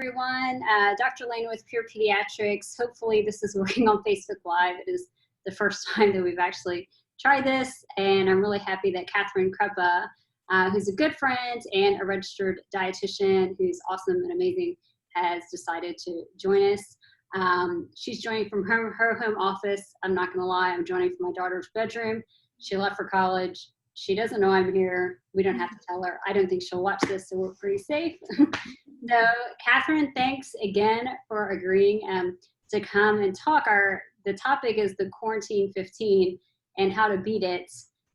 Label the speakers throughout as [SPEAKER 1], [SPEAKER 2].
[SPEAKER 1] everyone. Dr. Lane with Pure Pediatrics. Hopefully this is working on Facebook Live. It is the first time that we've actually tried this, and I'm really happy that Catherine Kruppa, who's a good friend and a registered dietitian who's awesome and amazing, has decided to join us. She's joining from her home office. I'm not going to lie, I'm joining from my daughter's bedroom. She left for college. She doesn't know I'm here. We don't have to tell her. I don't think she'll watch this, so we're pretty safe. So, Catherine, thanks again for agreeing to come and talk. The topic is the quarantine 15 and how to beat it.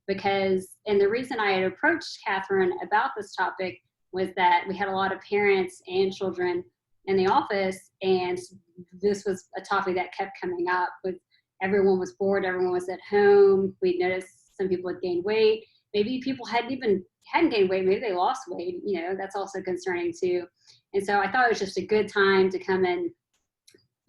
[SPEAKER 1] And the reason I had approached Catherine about this topic was that we had a lot of parents and children in the office, and this was a topic that kept coming up. With everyone was bored, everyone was at home. We noticed some people had gained weight. Maybe people hadn't gained weight, maybe they lost weight, that's also concerning too. And so I thought it was just a good time to come and,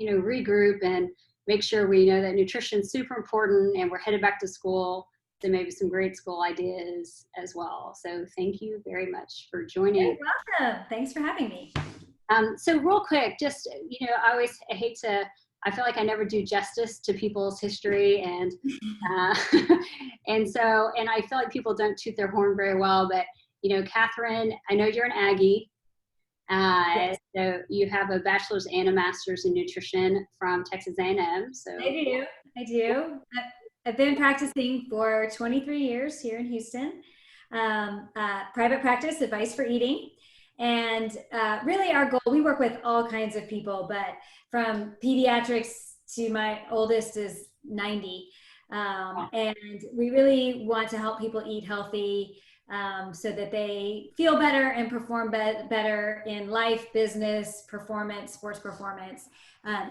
[SPEAKER 1] regroup and make sure we know that nutrition's super important, and we're headed back to school, so maybe some great school ideas as well. So thank you very much for joining.
[SPEAKER 2] You're welcome. Thanks for having me.
[SPEAKER 1] So real quick, just, I feel like I never do justice to people's history, and and I feel like people don't toot their horn very well, but Catherine, I know you're an Aggie.
[SPEAKER 2] Yes.
[SPEAKER 1] So you have a bachelor's and a master's in nutrition from Texas A&M. So
[SPEAKER 2] I do. I've been practicing for 23 years here in Houston. Private practice, advice for eating. And really our goal, we work with all kinds of people, but from pediatrics to my oldest is 90. And we really want to help people eat healthy so that they feel better and perform better in life, business, performance, sports performance,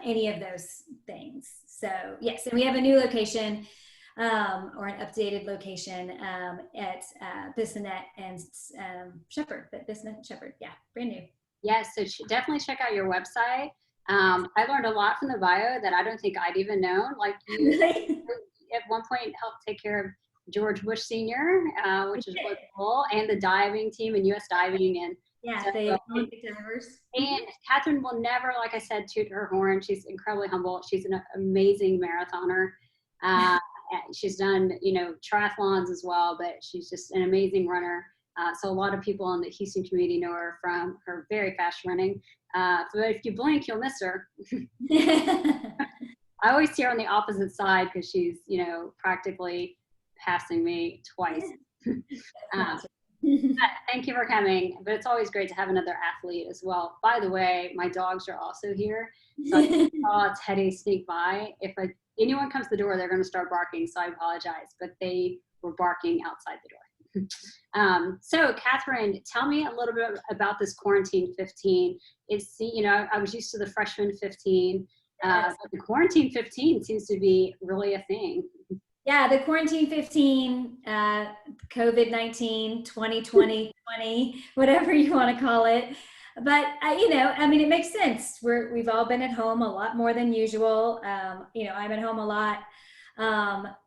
[SPEAKER 2] any of those things. So yes, and we have a new location or an updated location at Bissonnette and Shepherd, but Bissonnette Shepherd, yeah, brand new.
[SPEAKER 1] Yes, so definitely check out your website. I learned a lot from the bio that I don't think I'd even known. Like you at one point helped take care of George Bush Sr., which is really cool, and the diving team and U.S. diving. And
[SPEAKER 2] yeah, the Olympic divers.
[SPEAKER 1] And Catherine will never, like I said, toot her horn. She's incredibly humble. She's an amazing marathoner. She's done, triathlons as well, but she's just an amazing runner. So a lot of people in the Houston community know her from her very fast running. But if you blink, you'll miss her. I always see her on the opposite side because she's, practically passing me twice. Thank you for coming. But it's always great to have another athlete as well. By the way, my dogs are also here. So I saw Teddy sneak by. If anyone comes to the door, they're going to start barking. So I apologize, but they were barking outside the door. So Catherine, tell me a little bit about this quarantine 15. I was used to the freshman 15. But the quarantine 15 seems to be really a thing.
[SPEAKER 2] Yeah, the quarantine 15, COVID-19, 2020, 20, whatever you want to call it. But, it makes sense. We've all been at home a lot more than usual. I'm at home a lot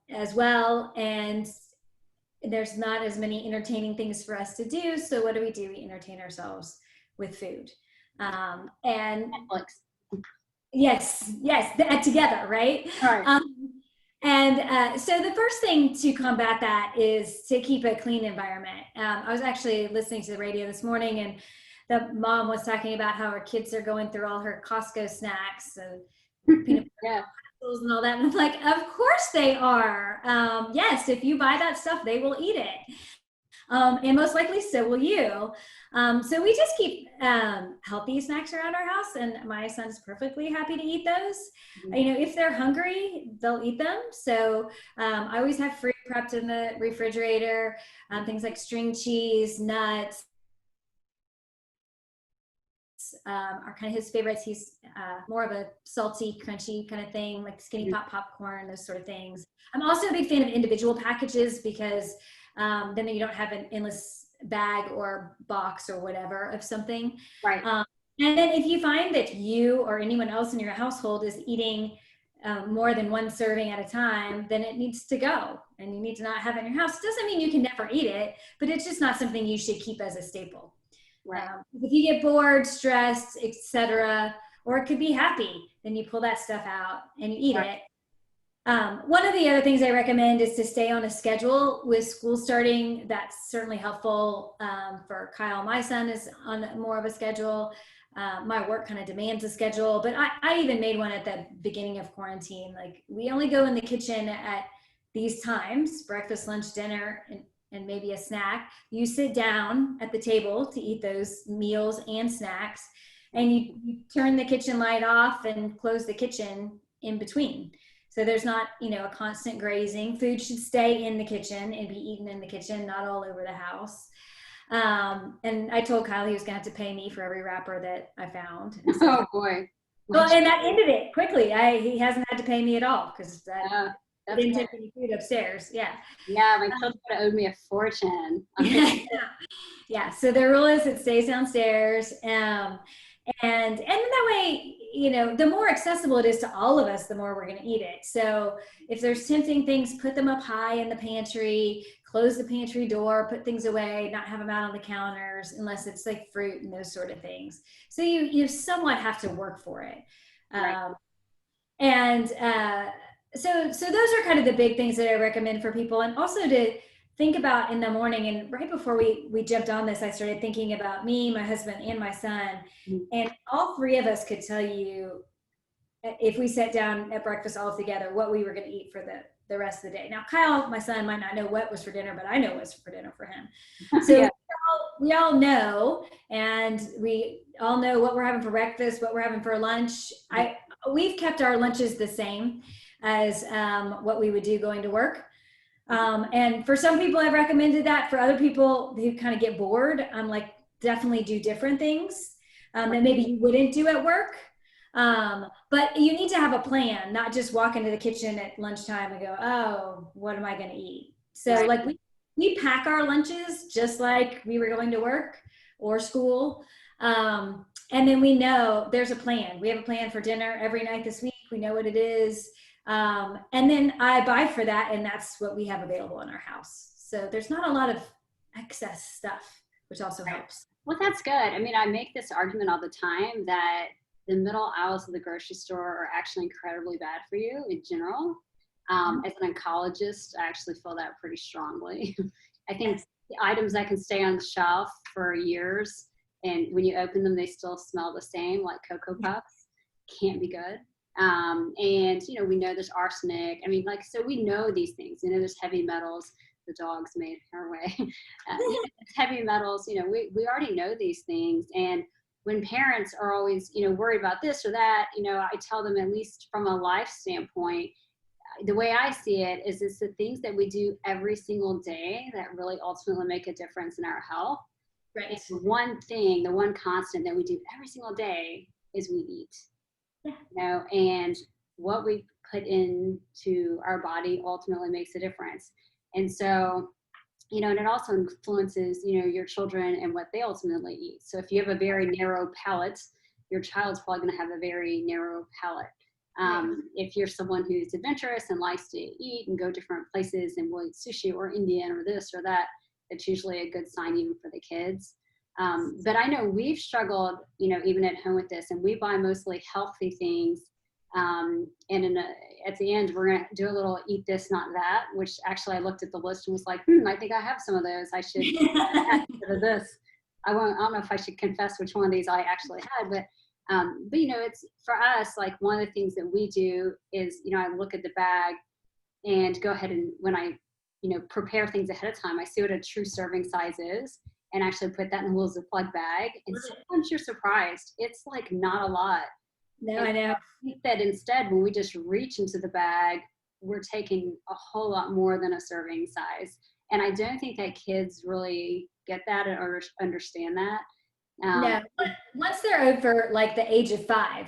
[SPEAKER 2] as well. And there's not as many entertaining things for us to do. So what do? We entertain ourselves with food. And
[SPEAKER 1] Netflix.
[SPEAKER 2] Yes, together, right?
[SPEAKER 1] All right.
[SPEAKER 2] So the first thing to combat that is to keep a clean environment. I was actually listening to the radio this morning, and the mom was talking about how her kids are going through all her Costco snacks and peanut butter and all that. And I'm like, of course they are. Yes, if you buy that stuff, they will eat it. And most likely so will you. So we just keep healthy snacks around our house, and my son's perfectly happy to eat those. If they're hungry, they'll eat them. So I always have fruit prepped in the refrigerator, things like string cheese, nuts. Are kind of his favorites. He's more of a salty, crunchy kind of thing, like Skinny Pop popcorn, those sort of things. I'm also a big fan of individual packages because then you don't have an endless bag or box or whatever of something.
[SPEAKER 1] Right.
[SPEAKER 2] And then if you find that you or anyone else in your household is eating more than one serving at a time, then it needs to go, and you need to not have it in your house. It doesn't mean you can never eat it, but it's just not something you should keep as a staple.
[SPEAKER 1] Right.
[SPEAKER 2] If you get bored, stressed, etc., or it could be happy, then you pull that stuff out and you eat
[SPEAKER 1] Right.
[SPEAKER 2] it. One of the other things I recommend is to stay on a schedule with school starting. That's certainly helpful for Kyle. My son is on more of a schedule. My work kind of demands a schedule, but I even made one at the beginning of quarantine. Like, we only go in the kitchen at these times: breakfast, lunch, dinner, and maybe a snack. You sit down at the table to eat those meals and snacks, and you turn the kitchen light off and close the kitchen in between. So there's not, a constant grazing. Food should stay in the kitchen and be eaten in the kitchen, not all over the house. And I told Kyle he was going to have to pay me for every wrapper that I found. And so,
[SPEAKER 1] Oh boy.
[SPEAKER 2] well, and that ended it quickly. He hasn't had to pay me at all because I didn't take any food upstairs. Yeah.
[SPEAKER 1] Yeah, my children owed me a fortune.
[SPEAKER 2] Yeah. So the rule is it stays downstairs. And that way, the more accessible it is to all of us, the more we're going to eat it. So if there's tempting things, put them up high in the pantry, close the pantry door, put things away, not have them out on the counters unless it's like fruit and those sort of things. So you somewhat have to work for it.
[SPEAKER 1] Right.
[SPEAKER 2] So those are kind of the big things that I recommend for people. And also to think about in the morning. And right before we jumped on this, I started thinking about me, my husband, and my son. And all three of us could tell you, if we sat down at breakfast all together, what we were going to eat for the rest of the day. Now, Kyle, my son, might not know what was for dinner, but I know what's for dinner for him. So
[SPEAKER 1] Yeah.
[SPEAKER 2] we all know, and we all know what we're having for breakfast, what we're having for lunch. We've kept our lunches the same as what we would do going to work. And for some people, I've recommended that. For other people who kind of get bored, I'm like, definitely do different things that maybe you wouldn't do at work. But you need to have a plan, not just walk into the kitchen at lunchtime and go, oh, what am I going to eat? So
[SPEAKER 1] Right.
[SPEAKER 2] like we pack our lunches just like we were going to work or school. And then we know there's a plan. We have a plan for dinner every night this week. We know what it is. And then I buy for that, and that's what we have available in our house. So there's not a lot of excess stuff, which also helps.
[SPEAKER 1] Well, that's good. I mean, I make this argument all the time that the middle aisles of the grocery store are actually incredibly bad for you in general. As an oncologist, I actually feel that pretty strongly. I think the items that can stay on the shelf for years, and when you open them, they still smell the same, like Cocoa Puffs, can't be good. And, we know there's arsenic. I mean, so we know these things. There's heavy metals. The dog's made her way. Heavy metals, we already know these things. And when parents are always, worried about this or that, I tell them, at least from a life standpoint, the way I see it is it's the things that we do every single day that really ultimately make a difference in our health.
[SPEAKER 2] Right.
[SPEAKER 1] It's one thing, the one constant that we do every single day is we eat. And what we put into our body ultimately makes a difference. And so, and it also influences, your children and what they ultimately eat. So if you have a very narrow palate, your child's probably going to have a very narrow palate. If you're someone who's adventurous and likes to eat and go different places and will eat sushi or Indian or this or that, it's usually a good sign even for the kids. But I know we've struggled, even at home with this, and we buy mostly healthy things. And at the end, we're going to do a little eat this, not that, which actually I looked at the list and was like, I think I have some of those. I should add this. I don't know if I should confess which one of these I actually had, but it's for us, like one of the things that we do is, I look at the bag and go ahead and when I, prepare things ahead of time, I see what a true serving size is and actually put that in a little Ziploc bag. And sometimes you're surprised. It's like not a lot.
[SPEAKER 2] No, I know.
[SPEAKER 1] I think that instead, when we just reach into the bag, we're taking a whole lot more than a serving size. And I don't think that kids really get that or understand that.
[SPEAKER 2] No, once they're over like the age of 5,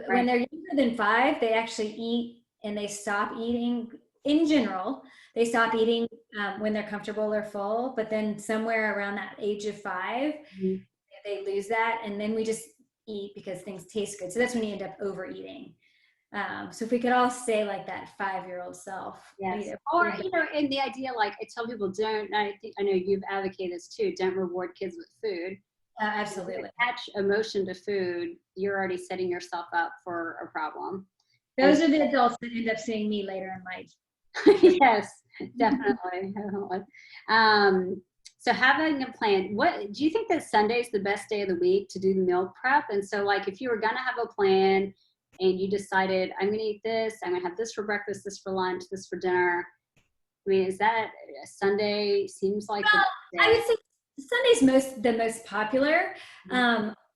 [SPEAKER 2] when they're younger than 5, they actually eat and they stop eating in general. They stop eating when they're comfortable or full, but then somewhere around that age of 5, they lose that. And then we just eat because things taste good. So that's when you end up overeating. So if we could all stay like that 5-year-old self.
[SPEAKER 1] Yes. Or, and the idea, like I tell people I know you've advocated this too, don't reward kids with food.
[SPEAKER 2] Absolutely.
[SPEAKER 1] Attach emotion to food, you're already setting yourself up for a problem.
[SPEAKER 2] Those are the adults that end up seeing me later in life.
[SPEAKER 1] Yes, definitely. Definitely. So having a plan, what do you think that Sunday is the best day of the week to do the meal prep? And so like if you were gonna have a plan and you decided I'm gonna eat this, I'm gonna have this for breakfast, this for lunch, this for dinner. I mean, is that Sunday seems like
[SPEAKER 2] Well,
[SPEAKER 1] the
[SPEAKER 2] I
[SPEAKER 1] day?
[SPEAKER 2] would say Sunday's the most popular.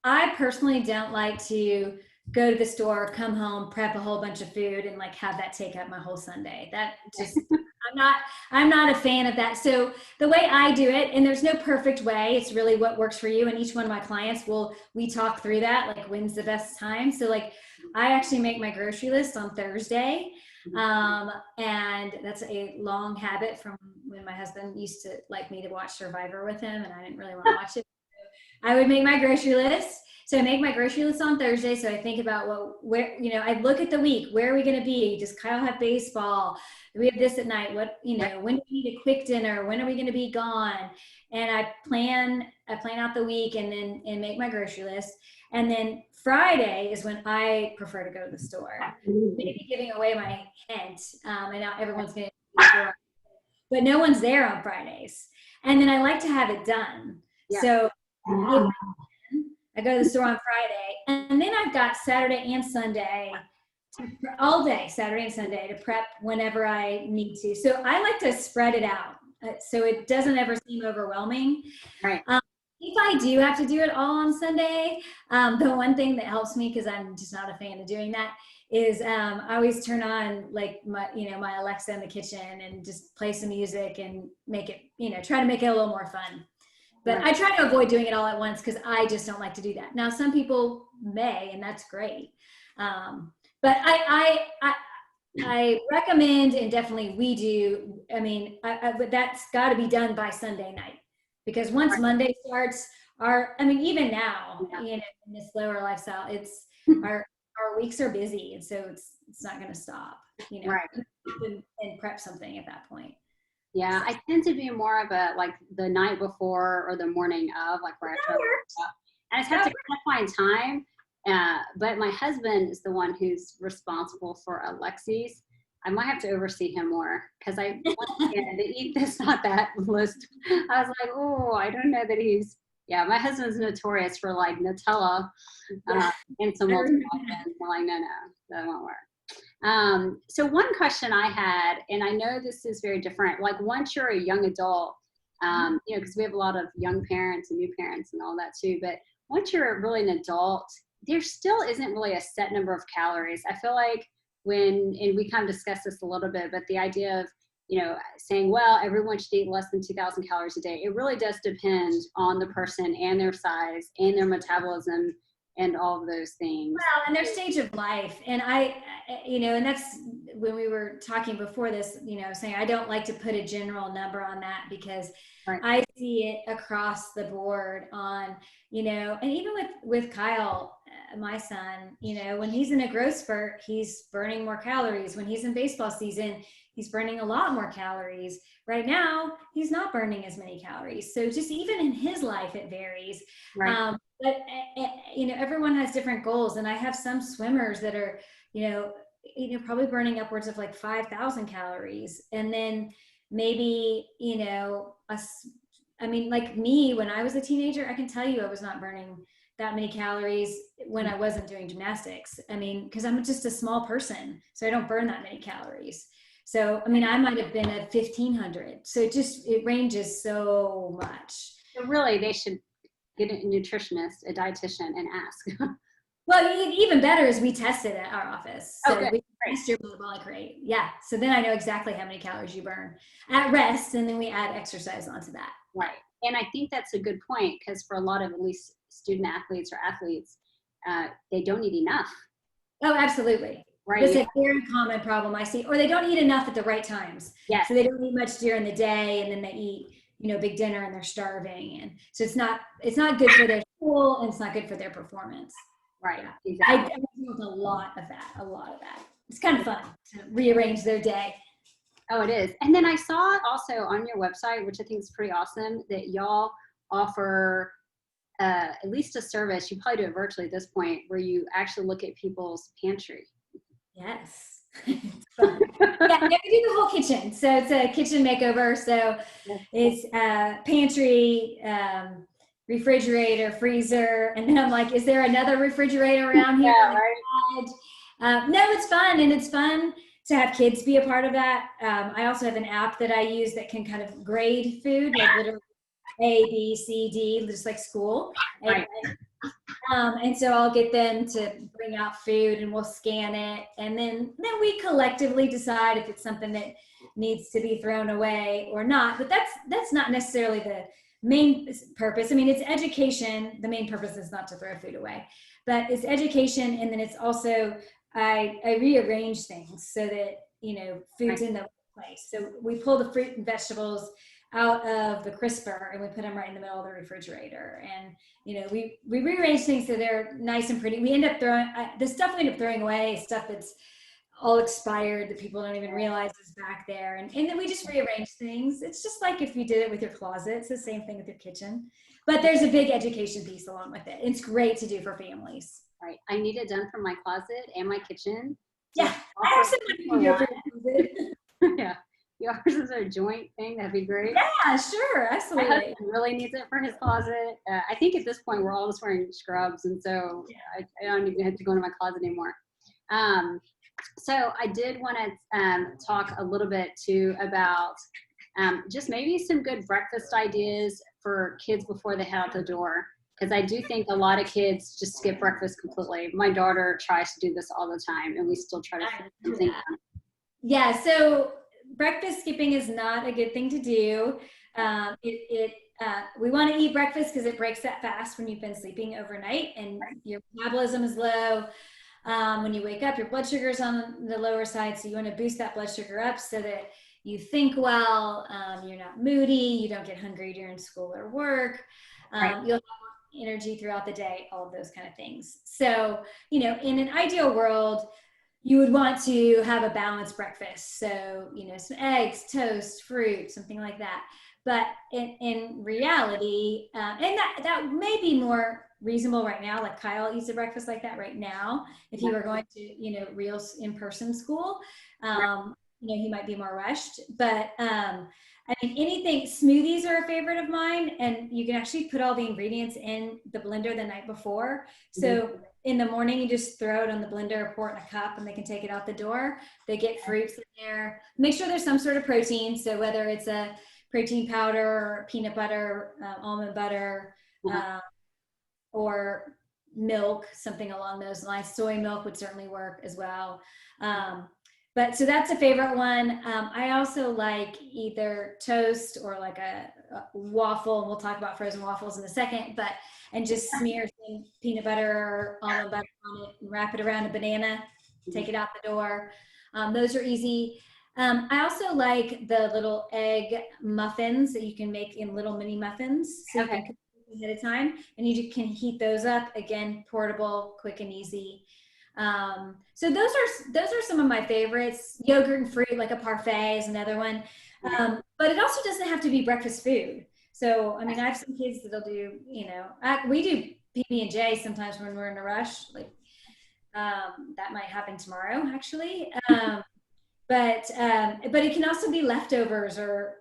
[SPEAKER 2] I personally don't like to go to the store, come home, prep a whole bunch of food, and like have that take up my whole Sunday. That just I'm not a fan of that. So the way I do it, and there's no perfect way, it's really what works for you. And each one of my clients we talk through that, like when's the best time. So like I actually make my grocery list on Thursday. And that's a long habit from when my husband used to like me to watch Survivor with him, and I didn't really want to watch it. I would make my grocery list. So I make my grocery list on Thursday. So I think about where, I look at the week, where are we going to be? Does Kyle have baseball? Do we have this at night? When do we need a quick dinner? When are we going to be gone? And I plan out the week and make my grocery list. And then Friday is when I prefer to go to the store. Maybe giving away my hint. And now everyone's going to the store, but no one's there on Fridays. And then I like to have it done. Yeah. So if I go to the store on Friday, and then I've got Saturday and Sunday, all day, Saturday and Sunday, to prep whenever I need to. So I like to spread it out so it doesn't ever seem overwhelming.
[SPEAKER 1] Right.
[SPEAKER 2] If I do have to do it all on Sunday, the one thing that helps me, because I'm just not a fan of doing that, is I always turn on like my Alexa in the kitchen and just play some music and make it, try to make it a little more fun. But right. I try to avoid doing it all at once because I just don't like to do that. Now, some people may, and that's great. But I recommend, and definitely we do, but that's got to be done by Sunday night. Because once right. Monday starts, even now, in this slower lifestyle, it's our weeks are busy, and so it's not going to stop,
[SPEAKER 1] right.
[SPEAKER 2] and prep something at that point.
[SPEAKER 1] Yeah, I tend to be more of a like the night before or the morning of, like where I try to and I just have to kind of find time. But my husband is the one who's responsible for Alexi's. I might have to oversee him more because I want him to eat this, not that list. I was like, oh, I don't know that he's. Yeah, my husband's notorious for like Nutella and some multivitamins. I'm like, no, that won't work. So one question I had, and I know this is very different, like once you're a young adult, because we have a lot of young parents and new parents and all that too, but once you're really an adult, there still isn't really a set number of calories. I feel like and we kind of discussed this a little bit, but the idea of, saying, well, everyone should eat less than 2,000 calories a day. It really does depend on the person and their size and their metabolism and all of those things.
[SPEAKER 2] Well, and their stage of life. And and that's when we were talking before this, saying I don't like to put a general number on that because right. I see it across the board on, and even with Kyle, my son, when he's in a growth spurt, he's burning more calories. When he's in baseball season, he's burning a lot more calories. Right now, he's not burning as many calories. So just even in his life, it varies. Right. But everyone has different goals, and I have some swimmers that are, probably burning upwards of like 5,000 calories, and then maybe like me when I was a teenager, I can tell you I was not burning that many calories when I wasn't doing gymnastics. Because I'm just a small person, so I don't burn that many calories. So I might have been at 1,500. So it ranges so much.
[SPEAKER 1] So really, they should get a nutritionist, a dietitian, and ask.
[SPEAKER 2] Well, even better is we test it at our office. So we test your metabolic rate. Yeah. So then I know exactly how many calories you burn at rest, and then we add exercise onto that.
[SPEAKER 1] Right. And I think that's a good point because for a lot of at least student athletes or athletes, they don't eat enough.
[SPEAKER 2] Oh, absolutely. Right. It's a very common problem I see. Or they don't eat enough at the right times.
[SPEAKER 1] Yes.
[SPEAKER 2] So they don't eat much during the day, and then they eat big dinner and they're starving. And so it's not good for their school, and it's not good for their performance.
[SPEAKER 1] Right.
[SPEAKER 2] Yeah. Exactly. I deal with a lot of that. It's kind of fun to rearrange their day.
[SPEAKER 1] Oh, it is. And then I saw also on your website, which I think is pretty awesome, that y'all offer at least a service, you probably do it virtually at this point, where you actually look at people's pantry.
[SPEAKER 2] Yes. It's fun. Yeah, we do the whole kitchen. So it's a kitchen makeover. So it's pantry, refrigerator, freezer. And then I'm like, is there another refrigerator around here?
[SPEAKER 1] Yeah, right.
[SPEAKER 2] No, it's fun. And it's fun to have kids be a part of that. I also have an app that I use that can kind of grade food, like literally A, B, C, D, just like school.
[SPEAKER 1] Right.
[SPEAKER 2] And so I'll get them to bring out food and we'll scan it. And then we collectively decide if it's something that needs to be thrown away or not. But that's not necessarily the main purpose. I mean, it's education. The main purpose is not to throw food away, but it's education. And then it's also, I rearrange things so that, food's in the place. So we pull the fruit and vegetables out of the crisper and we put them right in the middle of the refrigerator. And, we rearrange things so they're nice and pretty. We end up throwing, the stuff we end up throwing away is stuff that's all expired that people don't even realize is back there. And then we just rearrange things. It's just like if you did it with your closet, it's the same thing with your kitchen. But there's a big education piece along with it. It's great to do for families.
[SPEAKER 1] Right. I need it done for my closet and my kitchen.
[SPEAKER 2] Yeah. I have something you can do for your closet.
[SPEAKER 1] Yeah. Yours is a joint thing. That'd be great.
[SPEAKER 2] Yeah, sure. Absolutely.
[SPEAKER 1] My husband really needs it for his closet. I think at this point we're all just wearing scrubs, and so I don't even have to go into my closet anymore. So I did want to talk a little bit too about just maybe some good breakfast ideas for kids before they head out the door. Because I do think a lot of kids just skip breakfast completely. My daughter tries to do this all the time, and we still try to fit something in.
[SPEAKER 2] Yeah, so breakfast skipping is not a good thing to do. We want to eat breakfast because it breaks that fast when you've been sleeping overnight and your metabolism is low. When you wake up, your blood sugar is on the lower side, so you want to boost that blood sugar up so that you think well, you're not moody, you don't get hungry during school or work, you'll have energy throughout the day, all of those kind of things. So, in an ideal world, you would want to have a balanced breakfast. So, some eggs, toast, fruit, something like that. But in reality, and that may be more reasonable right now, like Kyle eats a breakfast like that right now. If he were going to, real in-person school, he might be more rushed. But anything, smoothies are a favorite of mine, and you can actually put all the ingredients in the blender the night before. So in the morning, you just throw it on the blender, pour it in a cup, and they can take it out the door. They get fruits in there. Make sure there's some sort of protein. So whether it's a protein powder, or peanut butter, almond butter, or milk, something along those lines. Soy milk would certainly work as well. But so that's a favorite one. I also like either toast or like a waffle, and we'll talk about frozen waffles in a second, and just smear some peanut butter or almond butter on it and wrap it around a banana, take it out the door. Those are easy. I also like the little egg muffins that you can make in little mini muffins. So you can cook ahead of time, and you can heat those up. Again, portable, quick and easy. So those are some of my favorites. Yogurt and fruit, like a parfait, is another one. But it also doesn't have to be breakfast food. So, I have some kids that'll do, we do PB&J sometimes when we're in a rush. Like, that might happen tomorrow, actually. But it can also be leftovers, or,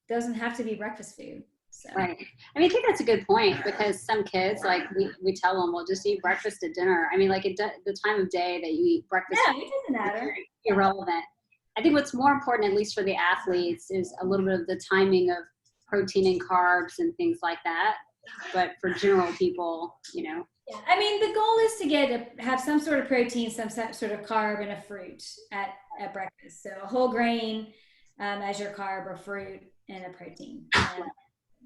[SPEAKER 2] doesn't have to be breakfast food. So.
[SPEAKER 1] Right. I think that's a good point, because some kids, like we tell them, well, just eat breakfast at dinner. The time of day that you eat breakfast,
[SPEAKER 2] it doesn't matter.
[SPEAKER 1] Irrelevant. I think what's more important, at least for the athletes, is a little bit of the timing of protein and carbs and things like that. But for general people,
[SPEAKER 2] Yeah, the goal is to have some sort of protein, some sort of carb, and a fruit at breakfast. So a whole grain as your carb, or fruit, and a protein.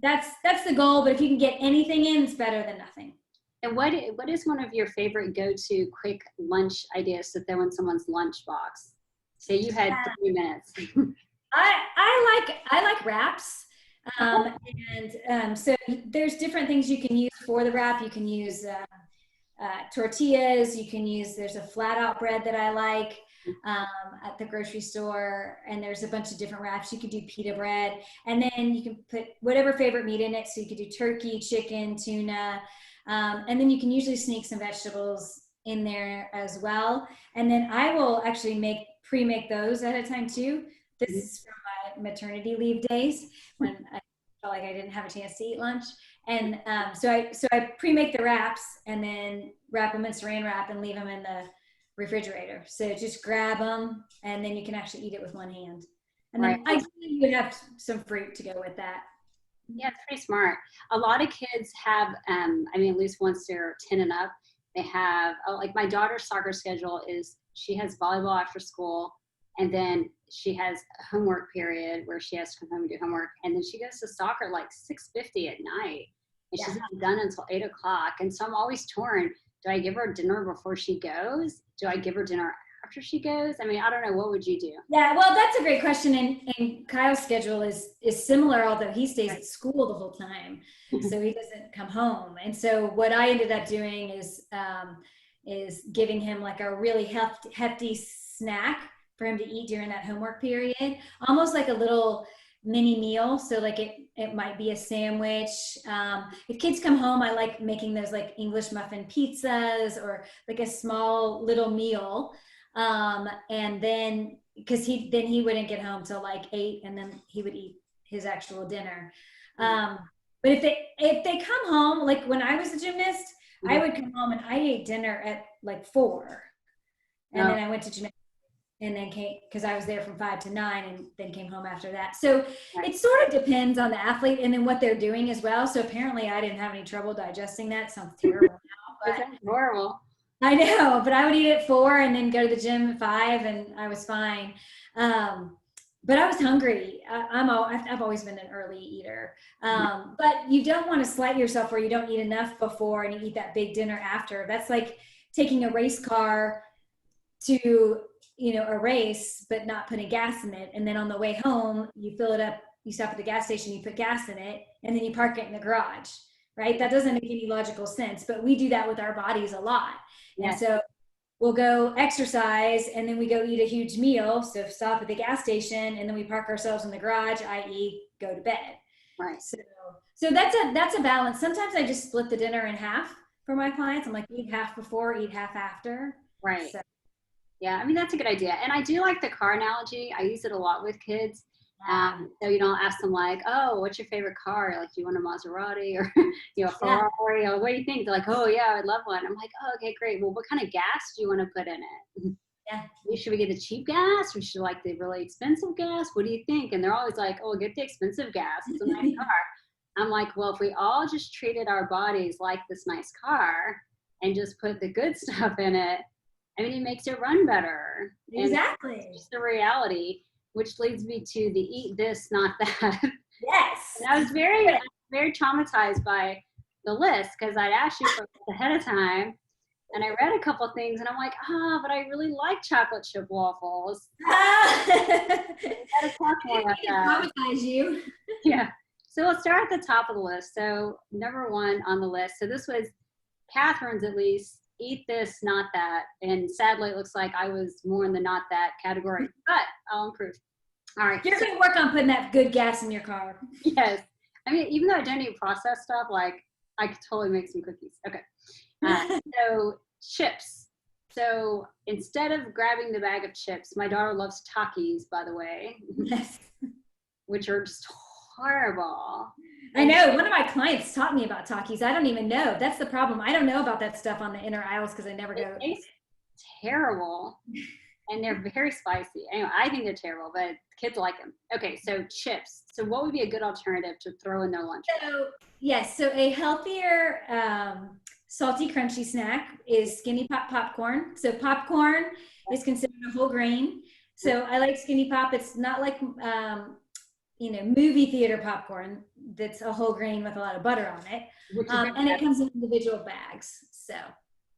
[SPEAKER 2] That's the goal, but if you can get anything in, it's better than nothing.
[SPEAKER 1] And what is one of your favorite go-to quick lunch ideas to throw in someone's lunch box? Say you had 3 minutes.
[SPEAKER 2] I like wraps. So there's different things you can use for the wrap. You can use tortillas. You can use, there's a flat out bread that I like. at the grocery store, and there's a bunch of different wraps. You could do pita bread, and then you can put whatever favorite meat in it. So you could do turkey, chicken, tuna, and then you can usually sneak some vegetables in there as well. And then I will actually pre-make those at a time too. This is from my maternity leave days when I felt like I didn't have a chance to eat lunch. And so I pre-make the wraps and then wrap them in saran wrap and leave them in the refrigerator. So just grab them and then you can actually eat it with one hand. And then ideally you would have some fruit to go with that.
[SPEAKER 1] Yeah, it's pretty smart. A lot of kids have, I mean, at least once they're 10 and up, they have, like my daughter's soccer schedule is she has volleyball after school, and then she has a homework period where she has to come home and do homework, and then she goes to soccer like 6:50 at night, and she's not done until 8 o'clock. And so I'm always torn. Do I give her dinner before she goes? Do I give her dinner after she goes? I mean, I don't know. What would you do?
[SPEAKER 2] Yeah, well, that's a great question. And Kyle's schedule is similar, although he stays at school the whole time. So he doesn't come home. And so what I ended up doing is giving him like a really hefty snack for him to eat during that homework period, almost like a little mini meal. So like it might be a sandwich. If kids come home, I like making those like English muffin pizzas or like a small little meal. And then because he wouldn't get home till like 8, and then he would eat his actual dinner. But if they come home, like when I was a gymnast, I would come home and I ate dinner at like 4, and then I went to gymnastics and then came, because I was there from 5 to 9 and then came home after that. So it sort of depends on the athlete and then what they're doing as well. So apparently I didn't have any trouble digesting that. Sounds terrible now, but
[SPEAKER 1] Sounds horrible.
[SPEAKER 2] I know, but I would eat at 4 and then go to the gym at 5 and I was fine. But I was hungry. I've always been an early eater. But you don't want to slight yourself where you don't eat enough before and you eat that big dinner after. That's like taking a race car to, a race, but not putting gas in it. And then on the way home, you fill it up, you stop at the gas station, you put gas in it, and then you park it in the garage, right? That doesn't make any logical sense, but we do that with our bodies a lot. And so we'll go exercise and then we go eat a huge meal. So stop at the gas station and then we park ourselves in the garage, i.e. go to bed.
[SPEAKER 1] Right.
[SPEAKER 2] So that's a balance. Sometimes I just split the dinner in half for my clients. I'm like, eat half before, eat half after.
[SPEAKER 1] Right.
[SPEAKER 2] So.
[SPEAKER 1] Yeah, I mean, that's a good idea. And I do like the car analogy. I use it a lot with kids. So, I'll ask them like, oh, what's your favorite car? Like, do you want a Maserati or, a Ferrari? Or what do you think? They're like, oh yeah, I'd love one. I'm like, oh, okay, great. Well, what kind of gas do you want to put in it?
[SPEAKER 2] Yeah.
[SPEAKER 1] Should we get the cheap gas? Or should like the really expensive gas? What do you think? And they're always like, oh, get the expensive gas. It's a nice car. I'm like, well, if we all just treated our bodies like this nice car and just put the good stuff in it, I mean, it makes it run better.
[SPEAKER 2] Exactly.
[SPEAKER 1] And it's just the reality, which leads me to the eat this, not that.
[SPEAKER 2] Yes.
[SPEAKER 1] And I was very traumatized by the list because I'd asked you for ahead of time and I read a couple of things and I'm like, but I really like chocolate chip waffles. Gotta talk more about that.
[SPEAKER 2] Traumatize you.
[SPEAKER 1] Yeah. So we'll start at the top of the list. So number 1 on the list. So this was Catherine's, at least. Eat this, not that. And sadly, it looks like I was more in the not that category, but I'll improve. All right.
[SPEAKER 2] You're going to work on putting that good gas in your car.
[SPEAKER 1] Yes. I mean, even though I don't eat processed stuff, like I could totally make some cookies. Okay. So chips. So instead of grabbing the bag of chips, my daughter loves Takis, by the way,
[SPEAKER 2] Yes.
[SPEAKER 1] which are just horrible.
[SPEAKER 2] I know. One of my clients taught me about Takis. I don't even know. That's the problem. I don't know about that stuff on the inner aisles because I never go.
[SPEAKER 1] It tastes terrible. And they're very spicy. Anyway, I think they're terrible, but kids like them. Okay, so chips. So what would be a good alternative to throw in their lunch?
[SPEAKER 2] So, yes. So a healthier, salty, crunchy snack is Skinny Pop popcorn. So popcorn is considered a whole grain. So I like Skinny Pop. It's not like, movie theater popcorn that's a whole grain with a lot of butter on it. And it comes in individual bags. So.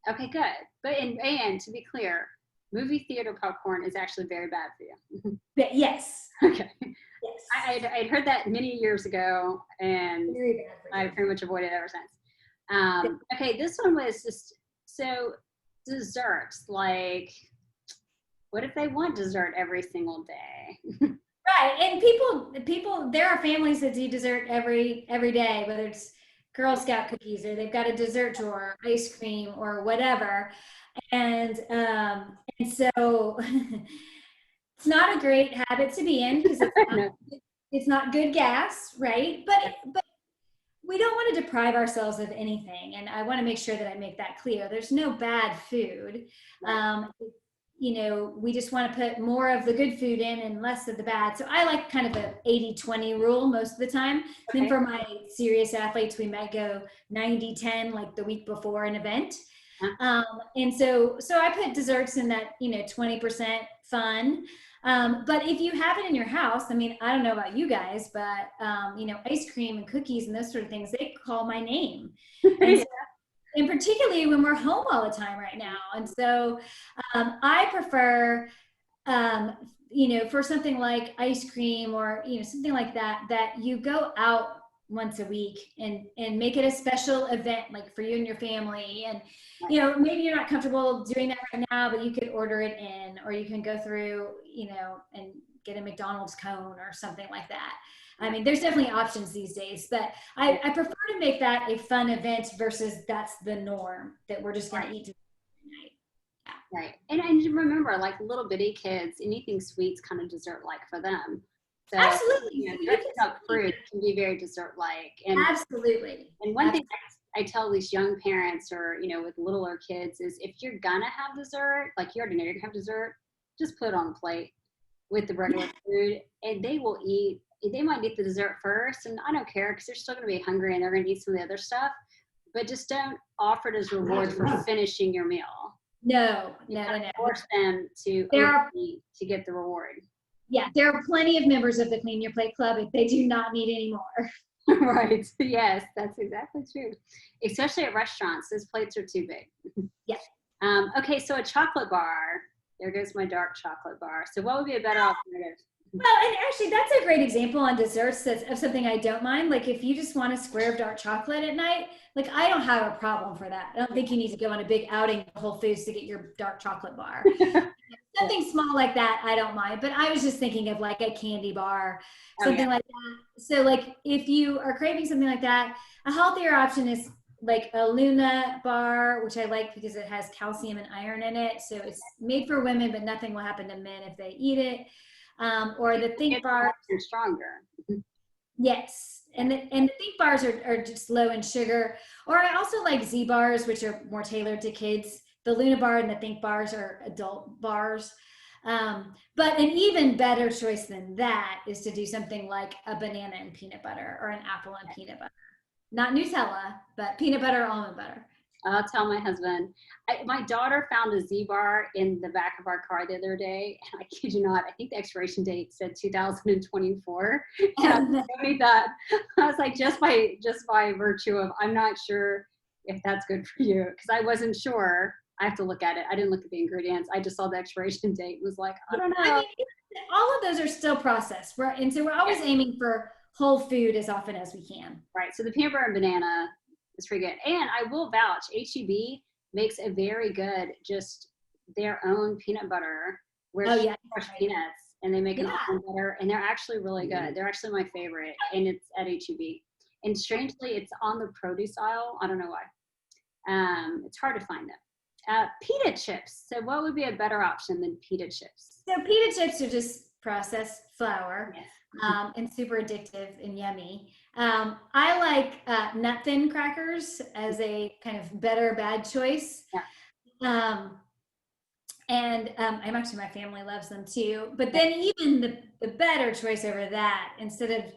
[SPEAKER 1] Okay, good. But and to be clear, movie theater popcorn is actually very bad for you.
[SPEAKER 2] Yes.
[SPEAKER 1] Okay.
[SPEAKER 2] Yes.
[SPEAKER 1] I'd heard that many years ago, and
[SPEAKER 2] very bad for you.
[SPEAKER 1] I've pretty much avoided it ever since. Okay, this one was just, so desserts, like, what if they want dessert every single day?
[SPEAKER 2] Right. And people, there are families that do dessert every day, whether it's Girl Scout cookies or they've got a dessert drawer, ice cream or whatever. And so it's not a great habit to be in because
[SPEAKER 1] No.
[SPEAKER 2] it's not good gas, right? But we don't want to deprive ourselves of anything. And I want to make sure that I make that clear. There's no bad food.
[SPEAKER 1] Right.
[SPEAKER 2] We just want to put more of the good food in and less of the bad. So I like kind of a 80-20 rule most of the time. Then for my serious athletes, we might go 90-10 like the week before an event. And so I put desserts in that, 20% fun. But if you have it in your house, I mean, I don't know about you guys, but, ice cream and cookies and those sort of things, they call my name. And particularly when we're home all the time right now. And so I prefer, for something like ice cream or, something like that, that you go out once a week and make it a special event, like for you and your family. And, maybe you're not comfortable doing that right now, but you could order it in, or you can go through, and get a McDonald's cone or something like that. I mean, there's definitely options these days, but I prefer to make that a fun event versus that's the norm, that we're just going to eat tonight.
[SPEAKER 1] Yeah. Right. And remember, like little bitty kids, anything sweet's kind of dessert-like for them. So,
[SPEAKER 2] Absolutely.
[SPEAKER 1] dressing up fruit can be very dessert-like. And,
[SPEAKER 2] absolutely.
[SPEAKER 1] And one thing I tell these young parents or, with littler kids is if you're going to have dessert, like you already know you're going to have dessert, just put it on the plate with the regular food and they will eat. They might eat the dessert first, and I don't care because they're still going to be hungry and they're going to eat some of the other stuff. But just don't offer it as reward for finishing your meal.
[SPEAKER 2] No.
[SPEAKER 1] Force them to eat to get the reward.
[SPEAKER 2] Yeah, there are plenty of members of the Clean Your Plate Club if they do not need any more.
[SPEAKER 1] Right. Yes, that's exactly true. Especially at restaurants, those plates are too big.
[SPEAKER 2] Yes.
[SPEAKER 1] Okay, so a chocolate bar. There goes my dark chocolate bar. So what would be a better alternative?
[SPEAKER 2] Well, and actually, that's a great example on desserts of something I don't mind. Like if you just want a square of dark chocolate at night, like I don't have a problem for that. I don't think you need to go on a big outing to Whole Foods to get your dark chocolate bar. Something small like that, I don't mind. But I was just thinking of like a candy bar, something like that. So like if you are craving something like that, a healthier option is like a Luna bar, which I like because it has calcium and iron in it. So it's made for women, but nothing will happen to men if they eat it. Or the Think bars
[SPEAKER 1] are stronger.
[SPEAKER 2] Yes, and the Think bars are just low in sugar. Or I also like Z bars, which are more tailored to kids. The Luna bar and the Think bars are adult bars. But an even better choice than that is to do something like a banana and peanut butter or an apple and peanut butter. Not Nutella, but peanut butter or almond butter.
[SPEAKER 1] I'll tell my husband. My daughter found a Z-bar in the back of our car the other day. And I kid you not, I think the expiration date said 2024. And I was like, just by virtue of, I'm not sure if that's good for you. Because I wasn't sure. I have to look at it. I didn't look at the ingredients. I just saw the expiration date and was like, I don't know.
[SPEAKER 2] I mean, all of those are still processed. And so we're always aiming for whole food as often as we can.
[SPEAKER 1] Right. So the peanut butter and banana is pretty good. And I will vouch, H-E-B makes a very good, just their own peanut butter where fresh peanuts and they make an almond butter and they're actually really good. They're actually my favorite and it's at H-E-B. And strangely, it's on the produce aisle. I don't know why. It's hard to find them. Pita chips. So what would be a better option than pita chips?
[SPEAKER 2] So pita chips are just processed flour. Yes. And super addictive and yummy. I like nut thin crackers as a kind of better bad choice. Yeah. And I'm actually, my family loves them too. But then even the better choice over that, instead of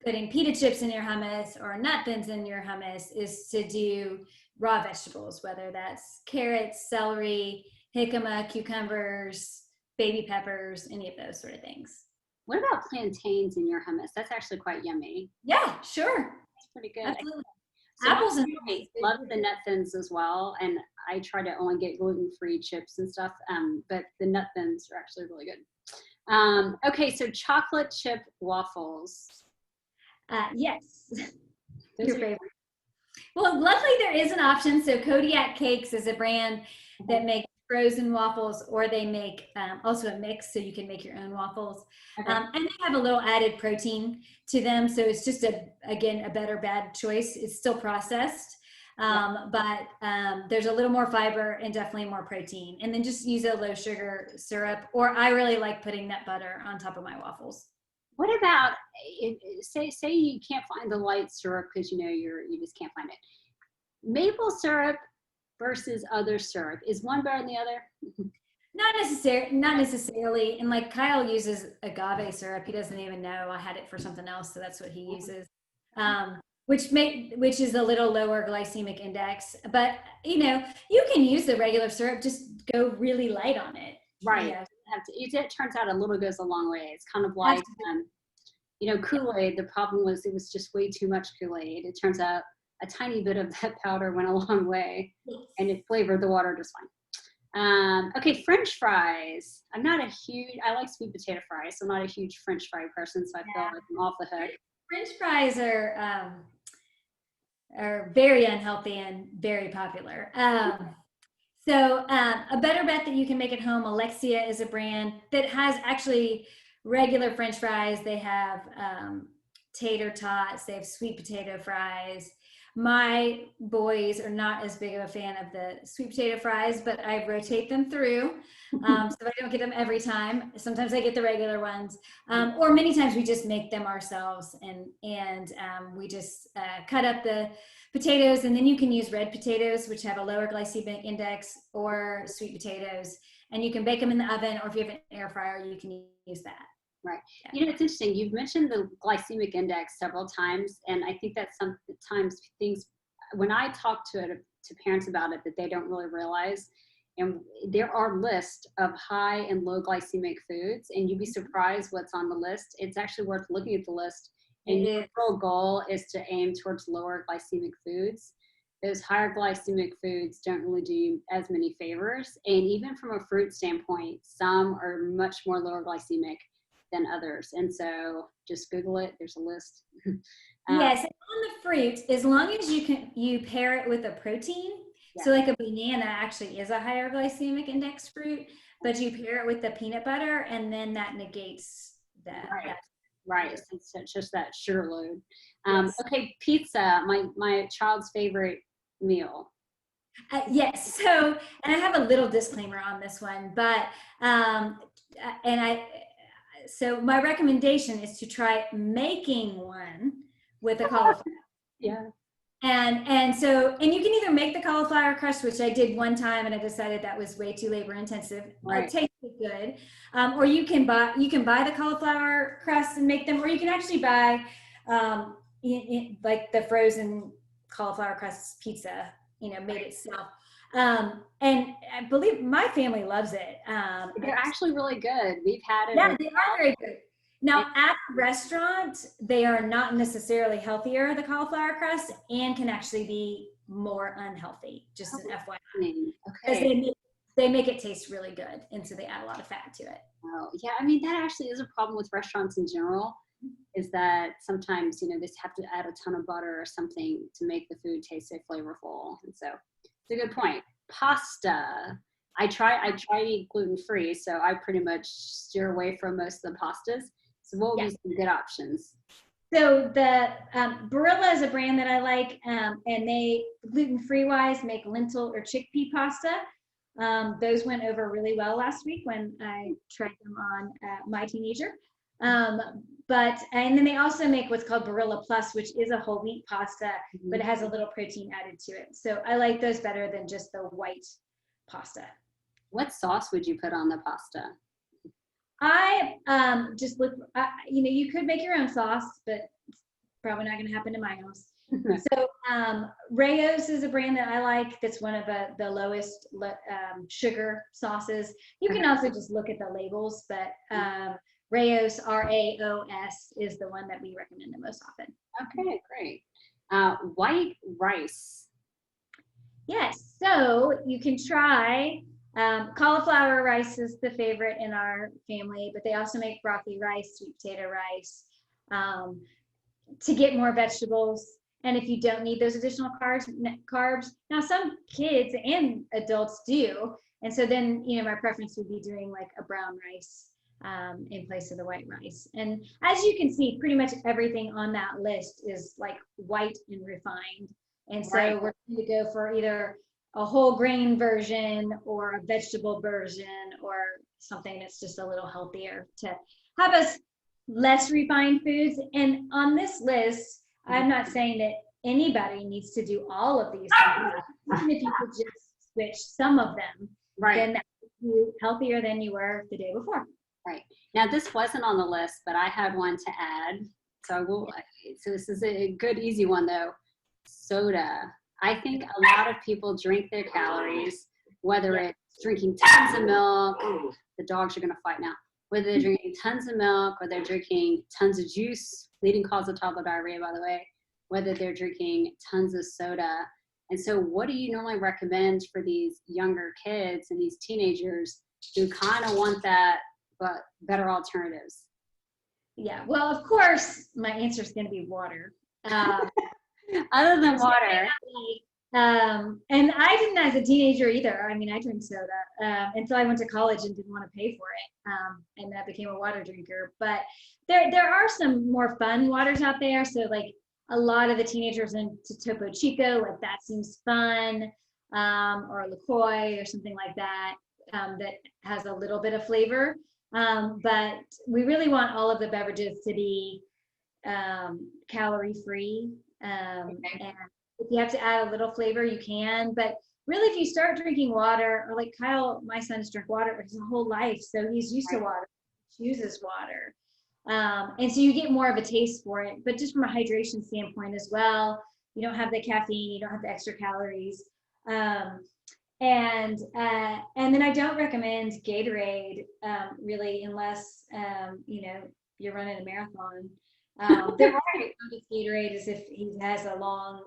[SPEAKER 2] putting pita chips in your hummus or nut thins in your hummus, is to do raw vegetables, whether that's carrots, celery, jicama, cucumbers, baby peppers, any of those sort of things.
[SPEAKER 1] What about plantains in your hummus? That's actually quite yummy.
[SPEAKER 2] Yeah, sure.
[SPEAKER 1] It's pretty good.
[SPEAKER 2] Absolutely.
[SPEAKER 1] So
[SPEAKER 2] Apples and
[SPEAKER 1] I love the nut thins as well, and I try to only get gluten-free chips and stuff, but the nut thins are actually really good. Okay, so chocolate chip waffles.
[SPEAKER 2] Yes. Your favorite. Well, luckily there is an option. So Kodiak Cakes is a brand that makes frozen waffles, or they make also a mix, so you can make your own waffles.
[SPEAKER 1] Okay.
[SPEAKER 2] And they have a little added protein to them, so it's just again a better bad choice. It's still processed, but there's a little more fiber and definitely more protein. And then just use a low sugar syrup, or I really like putting nut butter on top of my waffles.
[SPEAKER 1] What about say you can't find the light syrup because you just can't find it. Maple syrup versus other syrup, is one better than the other?
[SPEAKER 2] Not necessarily. And like Kyle uses agave syrup. He doesn't even know I had it for something else, so that's what he uses. Which is a little lower glycemic index. But you can use the regular syrup, just go really light on it.
[SPEAKER 1] Right. It turns out a little goes a long way. It's kind of like Kool-Aid. The problem was it was just way too much Kool-Aid. It turns out a tiny bit of that powder went a long way, and it flavored the water just fine. Okay, French fries. I like sweet potato fries, so I'm not a huge French fry person, so I feel like I'm off the hook.
[SPEAKER 2] French fries are very unhealthy and very popular. So a better bet that you can make at home, Alexia is a brand that has actually regular French fries. They have tater tots. They have sweet potato fries. My boys are not as big of a fan of the sweet potato fries, but I rotate them through. So I don't get them every time. Sometimes I get the regular ones, or many times we just make them ourselves, and we just cut up the potatoes, and then you can use red potatoes, which have a lower glycemic index, or sweet potatoes, and you can bake them in the oven, or if you have an air fryer, you can use that.
[SPEAKER 1] Right. Yeah. It's interesting. You've mentioned the glycemic index several times, and I think that sometimes things, when I talk to parents about it, that they don't really realize. And there are lists of high and low glycemic foods, and you'd be surprised what's on the list. It's actually worth looking at the list. And your real goal is to aim towards lower glycemic foods. Those higher glycemic foods don't really do you as many favors. And even from a fruit standpoint, some are much more lower glycemic than others. And so just Google it. There's a list.
[SPEAKER 2] Yes, on the fruit, as long as you pair it with a protein. Yeah. So like a banana actually is a higher glycemic index fruit, but you pair it with the peanut butter, and then that negates that.
[SPEAKER 1] Right. It's just that sugar load. Yes. Okay, pizza, my child's favorite meal.
[SPEAKER 2] Yes. So, and I have a little disclaimer on this one, but so my recommendation is to try making one with a cauliflower.
[SPEAKER 1] Yeah.
[SPEAKER 2] And so you can either make the cauliflower crust, which I did one time, and I decided that was way too labor intensive.
[SPEAKER 1] Right.
[SPEAKER 2] It tasted good. Or you can buy the cauliflower crust and make them, or you can actually buy like the frozen cauliflower crust pizza, made itself. And I believe my family loves it.
[SPEAKER 1] They're actually really good. We've had it.
[SPEAKER 2] Yeah, they are very good. Now, at a restaurant, they are not necessarily healthier, the cauliflower crust, and can actually be more unhealthy, just an FYI. Okay. Because they make it taste really good, and so they add a lot of fat to it.
[SPEAKER 1] Oh, yeah. I mean, that actually is a problem with restaurants in general, is that sometimes, they have to add a ton of butter or something to make the food taste so flavorful. And so it's a good point. Pasta. I try to eat gluten-free, so I pretty much steer away from most of the pastas. So what would be some good options?
[SPEAKER 2] So the Barilla is a brand that I like, and they, gluten-free wise, make lentil or chickpea pasta. Those went over really well last week when I tried them on my teenager. And then they also make what's called Barilla Plus, which is a whole wheat pasta, but it has a little protein added to it. So I like those better than just the white pasta.
[SPEAKER 1] What sauce would you put on the pasta?
[SPEAKER 2] I just look, you could make your own sauce, but it's probably not going to happen in my house. So Rayo's is a brand that I like. That's one of the lowest sugar sauces. You can also just look at the labels, but Rayo's, RAOS, is the one that we recommend the most often.
[SPEAKER 1] Okay, great. White rice.
[SPEAKER 2] Yes, so you can try cauliflower rice is the favorite in our family, but they also make broccoli rice, sweet potato rice, to get more vegetables. And if you don't need those additional carbs, now some kids and adults do, And so then, my preference would be doing like a brown rice in place of the white rice. And as you can see, pretty much everything on that list is like white and refined. And so we're going to go for either a whole grain version or a vegetable version or something that's just a little healthier to have us less refined foods. And on this list, I'm not saying that anybody needs to do all of these things. Even if you could just switch some of them, then that would make you healthier than you were the day before.
[SPEAKER 1] Right. Now, this wasn't on the list, but I had one to add. So I will. So this is a good, easy one, though. Soda. I think a lot of people drink their calories, whether it's drinking tons of milk. The dogs are going to fight now. Whether they're drinking tons of milk or they're drinking tons of juice, leading cause of toddler diarrhea, by the way, whether they're drinking tons of soda. And so what do you normally recommend for these younger kids and these teenagers who kind of want that, but better alternatives?
[SPEAKER 2] Yeah, well, of course, my answer is going to be water.
[SPEAKER 1] Other than water.
[SPEAKER 2] And I didn't as a teenager either. I mean, I drank soda until I went to college and didn't want to pay for it. And I became a water drinker. But there are some more fun waters out there. So like a lot of the teenagers into Topo Chico, like that seems fun, or LaCroix or something like that, that has a little bit of flavor. But we really want all of the beverages to be calorie free. And if you have to add a little flavor, you can. But really, if you start drinking water, or like Kyle, my son's drink water his whole life, so he's used to water, chooses water. And so you get more of a taste for it. But just from a hydration standpoint as well, you don't have the caffeine, you don't have the extra calories. And then I don't recommend Gatorade really unless you're running a marathon. There are Gatorade as if he has a long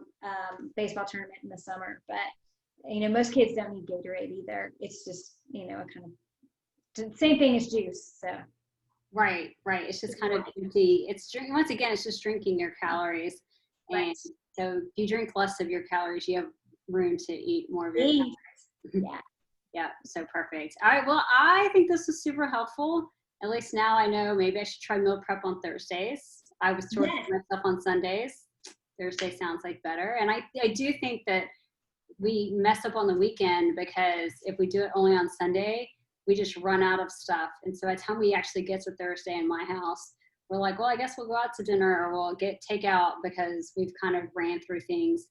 [SPEAKER 2] baseball tournament in the summer, but most kids don't need Gatorade either. It's just a kind of same thing as juice. So
[SPEAKER 1] right, it's just kind of empty. It's once again, it's just drinking your calories, and so if you drink less of your calories, you have room to eat more of your calories. Yeah, so perfect. All right, well, I think this was super helpful. At least now I know maybe I should try meal prep on Thursdays. I was torturing myself on Sundays. Thursday sounds like better. And I do think that we mess up on the weekend because if we do it only on Sunday, we just run out of stuff. And so by the time we actually get to Thursday in my house, we're like, well, I guess we'll go out to dinner or we'll get takeout because we've kind of ran through things.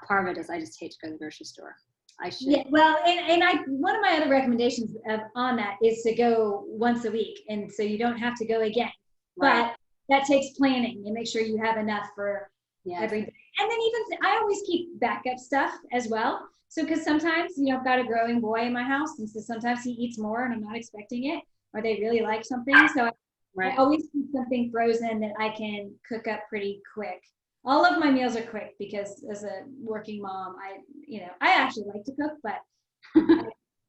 [SPEAKER 1] Part of it is I just hate to go to the grocery store. I should.
[SPEAKER 2] Yeah, well, and one of my other recommendations on that is to go once a week. And so you don't have to go again. Right. But that takes planning and make sure you have enough for every day. And then I always keep backup stuff as well. So, because sometimes, I've got a growing boy in my house. And so sometimes he eats more and I'm not expecting it, or they really like something. So I always keep something frozen that I can cook up pretty quick. All of my meals are quick because as a working mom, I actually like to cook, but I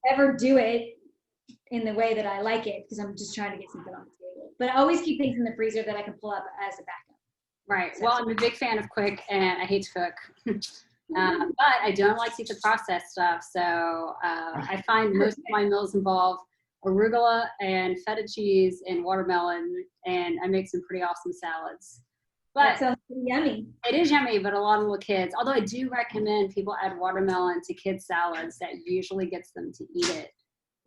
[SPEAKER 2] never do it in the way that I like it because I'm just trying to get something on the table. But I always keep things in the freezer that I can pull up as a backup.
[SPEAKER 1] Right. So, well, I'm a big fan of quick and I hate to cook. But I don't like to eat the processed stuff. So I find most of my meals involve arugula and feta cheese and watermelon, and I make some pretty awesome salads. But
[SPEAKER 2] that sounds pretty yummy.
[SPEAKER 1] It is yummy, but a lot of little kids, although I do recommend people add watermelon to kids' salads, that usually gets them to eat it.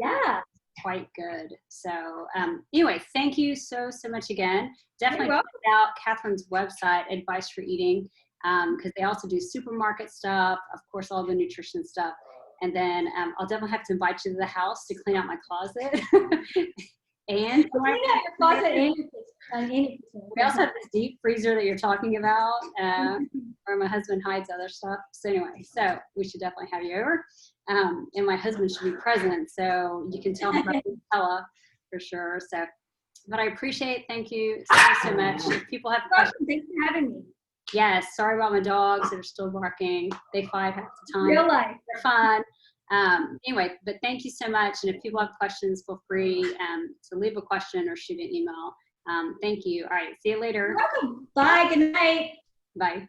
[SPEAKER 2] Yeah.
[SPEAKER 1] Quite good. So anyway, thank you so much again. Definitely check out Catherine's website, Advice for Eating, because they also do supermarket stuff, of course, all the nutrition stuff. And then I'll definitely have to invite you to the house to clean out my closet. And
[SPEAKER 2] clean out your closet and your kitchen.
[SPEAKER 1] We also have this deep freezer that you're talking about, where my husband hides other stuff. So anyway, so we should definitely have you over. And my husband should be present, so you can tell him about Nutella for sure. So, but I appreciate it. Thank you so much. If people have questions,
[SPEAKER 2] thanks for having me.
[SPEAKER 1] Yes, sorry about my dogs that are still barking. They fight half the time.
[SPEAKER 2] Real life.
[SPEAKER 1] They're fun. Anyway, but thank you so much. And if people have questions, feel free to leave a question or shoot an email. Thank you. All right, see you later.
[SPEAKER 2] You're welcome. Bye. Good night.
[SPEAKER 1] Bye.